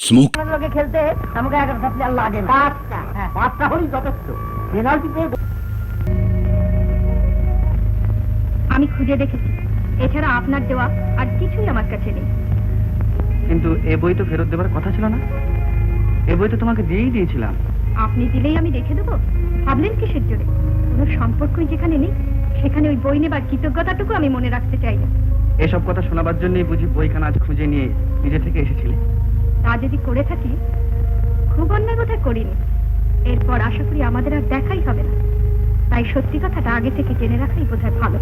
Smoke. লোকে খেলতে আমাকে 11টা প্লেয়ার লাগে না, 5টা। হ্যাঁ 5টা হলেই যথেষ্ট। পেনাল্টি পেয়ে আমি খুঁজে দেখেছি, এছাড়া আপনার দেওয়া আর কিছুই আমার কাছে নেই। কিন্তু এ বই তো ফেরত দেবার কথা ছিল না, এ বই তো তোমাকে দিয়েই দিয়েছিলাম। আপনি দিলেই আমি রেখে দেবো ভাবলেন কিসের জোরে? কোনো সম্পর্কই যেখানে নেই সেখানে ওই বই নেবার কৃতজ্ঞতাটুকু আমি মনে রাখতে চাই না। এসব কথা শোনাবার জন্যই বুঝি বইখানা আজ খুঁজে নিয়ে নিজে থেকে এসেছিলে। তা যদি করে থাকি খুব অন্যায় বোধহয় করিনি। এরপর আশা করি আমাদের আর দেখাই হবে না, তাই সত্যি কথাটা আগে থেকে জেনে রাখাই বোধহয় ভালো।